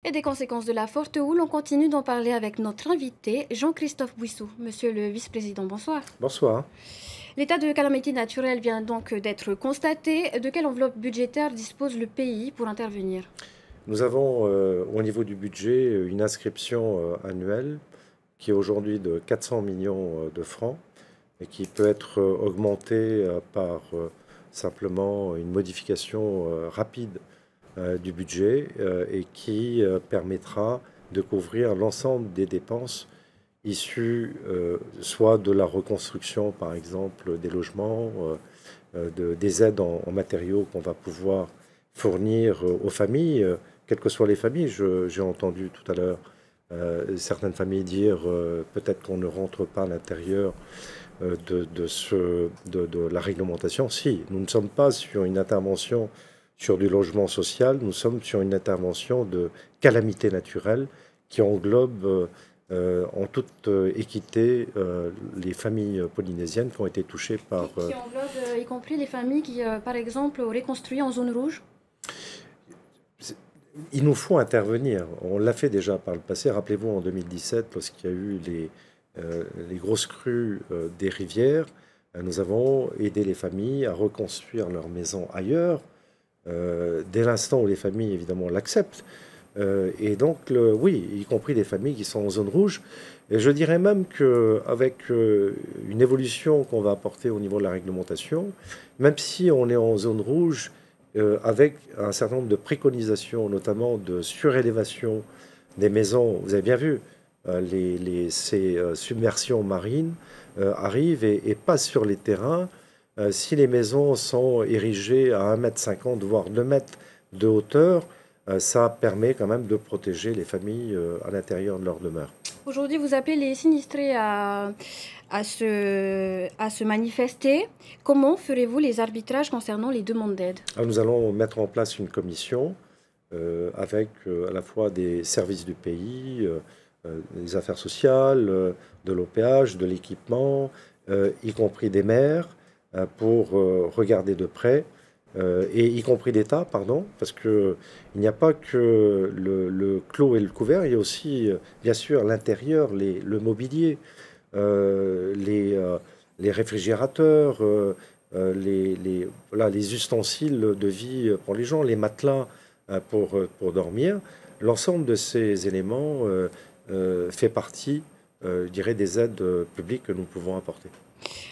Et des conséquences de la forte houle, on continue d'en parler avec notre invité, Jean-Christophe Bouissou. Monsieur le vice-président, bonsoir. Bonsoir. L'état de calamité naturelle vient donc d'être constaté. De quelle enveloppe budgétaire dispose le pays pour intervenir? Nous avons au niveau du budget une inscription annuelle qui est aujourd'hui de 400 millions de francs et qui peut être augmentée par simplement une modification rapide du budget et qui permettra de couvrir l'ensemble des dépenses issues soit de la reconstruction, par exemple, des logements, des aides en matériaux qu'on va pouvoir fournir aux familles, quelles que soient les familles. J'ai entendu tout à l'heure certaines familles dire peut-être qu'on ne rentre pas à l'intérieur de la réglementation. Si, nous ne sommes pas sur une intervention sur du logement social, nous sommes sur une intervention de calamité naturelle qui englobe en toute équité les familles polynésiennes qui ont été touchées par... Qui englobe y compris les familles qui, par exemple, auraient construit en zone rouge? Il nous faut intervenir. On l'a fait déjà par le passé. Rappelez-vous en 2017, lorsqu'il y a eu les grosses crues des rivières, nous avons aidé les familles à reconstruire leurs maisons ailleurs, dès l'instant où les familles, évidemment, l'acceptent. Et donc, oui, y compris les familles qui sont en zone rouge. Et je dirais même qu'avec une évolution qu'on va apporter au niveau de la réglementation, même si on est en zone rouge, avec un certain nombre de préconisations, notamment de surélévation des maisons. Vous avez bien vu, ces submersions marines arrivent et passent sur les terrains. Si les maisons sont érigées à 1,50 m, voire 2 mètres de hauteur, ça permet quand même de protéger les familles à l'intérieur de leur demeure. Aujourd'hui, vous appelez les sinistrés à se manifester. Comment ferez-vous les arbitrages concernant les demandes d'aide? Alors, nous allons mettre en place une commission avec à la fois des services du pays, des affaires sociales, de l'OPH, de l'équipement, y compris des maires, pour regarder de près, et y compris l'État, pardon, parce qu'il n'y a pas que le clos et le couvert, il y a aussi, bien sûr, l'intérieur, le mobilier, les réfrigérateurs, voilà, les ustensiles de vie pour les gens, les matelas pour dormir. L'ensemble de ces éléments fait partie, je dirais, des aides publiques que nous pouvons apporter.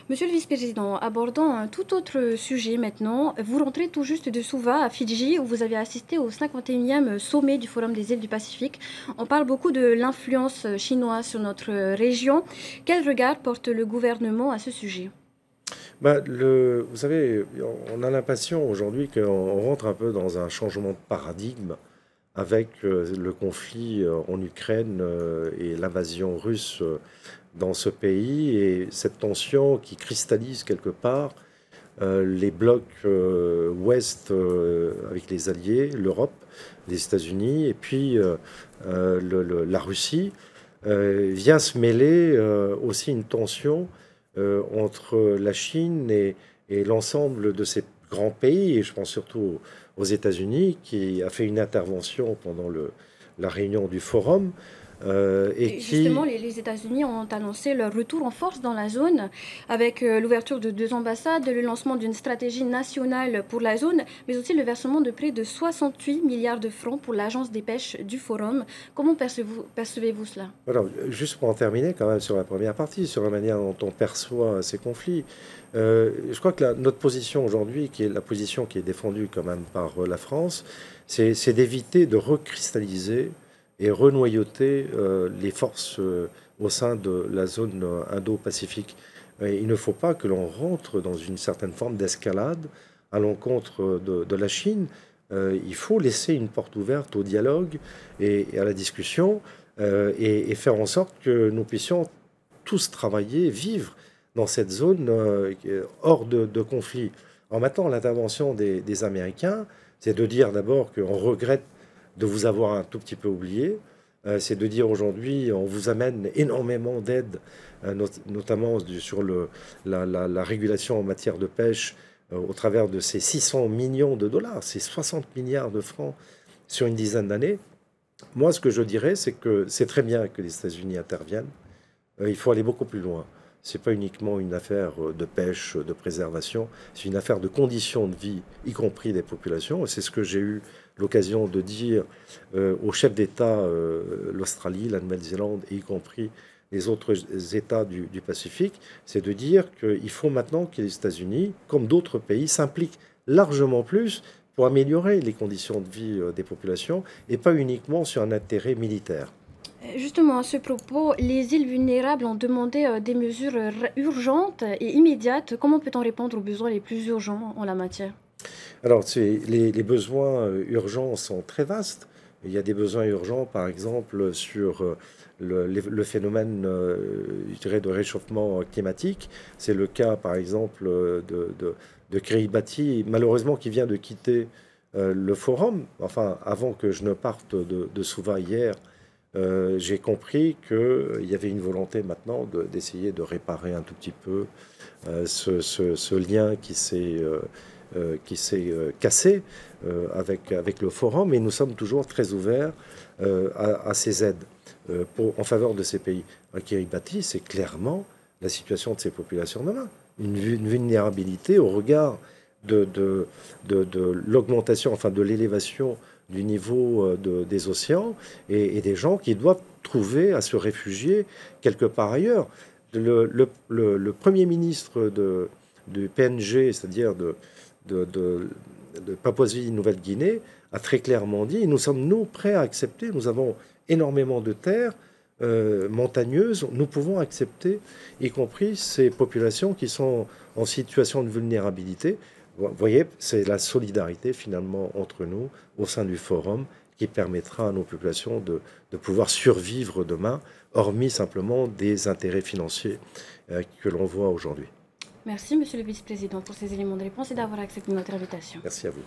Monsieur le vice-président, abordons un tout autre sujet maintenant. Vous rentrez tout juste de Suva, à Fidji, où vous avez assisté au 51e sommet du Forum des îles du Pacifique. On parle beaucoup de l'influence chinoise sur notre région. Quel regard porte le gouvernement à ce sujet? Vous savez, on a l'impression aujourd'hui qu'on rentre un peu dans un changement de paradigme avec le conflit en Ukraine et l'invasion russe dans ce pays et cette tension qui cristallise quelque part les blocs ouest avec les alliés, l'Europe, les États-Unis et puis la Russie, vient se mêler aussi une tension entre la Chine et l'ensemble de ces grands pays, et je pense surtout aux États-Unis, qui a fait une intervention pendant la réunion du forum. Et justement, les États-Unis ont annoncé leur retour en force dans la zone avec l'ouverture de 2 ambassades, le lancement d'une stratégie nationale pour la zone, mais aussi le versement de près de 68 milliards de francs pour l'agence des pêches du Forum. Comment percevez-vous cela? Voilà, juste pour en terminer quand même sur la première partie, sur la manière dont on perçoit ces conflits, je crois que notre position aujourd'hui, qui est la position qui est défendue quand même par la France, c'est d'éviter de recristalliser et renoyauter les forces au sein de la zone Indo-Pacifique. Il ne faut pas que l'on rentre dans une certaine forme d'escalade à l'encontre de la Chine. Il faut laisser une porte ouverte au dialogue et à la discussion et faire en sorte que nous puissions tous travailler, vivre dans cette zone hors de conflit. En maintenant, l'intervention des Américains, c'est de dire d'abord qu'on regrette de vous avoir un tout petit peu oublié. C'est de dire aujourd'hui, on vous amène énormément d'aides, notamment sur la régulation en matière de pêche, au travers de ces 600 millions de dollars, ces 60 milliards de francs sur une dizaine d'années. Moi, ce que je dirais, c'est que c'est très bien que les États-Unis interviennent. Il faut aller beaucoup plus loin. Ce n'est pas uniquement une affaire de pêche, de préservation, c'est une affaire de conditions de vie, y compris des populations. Et c'est ce que j'ai eu l'occasion de dire aux chefs d'État, l'Australie, la Nouvelle-Zélande, et y compris les autres États du Pacifique, c'est de dire qu'il faut maintenant que les États-Unis, comme d'autres pays, s'impliquent largement plus pour améliorer les conditions de vie des populations et pas uniquement sur un intérêt militaire. Justement, à ce propos, les îles vulnérables ont demandé des mesures urgentes et immédiates. Comment peut-on répondre aux besoins les plus urgents en la matière? Alors, les besoins urgents sont très vastes. Il y a des besoins urgents, par exemple, sur le phénomène, je dirais, de réchauffement climatique. C'est le cas, par exemple, de Kiribati, malheureusement, qui vient de quitter le forum. Enfin, avant que je ne parte de Suva hier, j'ai compris qu'il y avait une volonté maintenant d'essayer de réparer un tout petit peu ce lien qui s'est cassé avec le forum, et nous sommes toujours très ouverts à ces aides en faveur de ces pays. À Kiribati, c'est clairement la situation de ces populations demain. Une vulnérabilité au regard de l'augmentation, enfin de l'élévation du niveau des océans et des gens qui doivent trouver à se réfugier quelque part ailleurs. Le Premier ministre du PNG, c'est-à-dire de Papouasie-Nouvelle-Guinée, a très clairement dit, nous sommes, nous, prêts à accepter, nous avons énormément de terres montagneuses, nous pouvons accepter, y compris ces populations qui sont en situation de vulnérabilité. Vous voyez, c'est la solidarité finalement entre nous au sein du forum qui permettra à nos populations de pouvoir survivre demain, hormis simplement des intérêts financiers que l'on voit aujourd'hui. Merci, Monsieur le Vice-président, pour ces éléments de réponse et d'avoir accepté notre invitation. Merci à vous.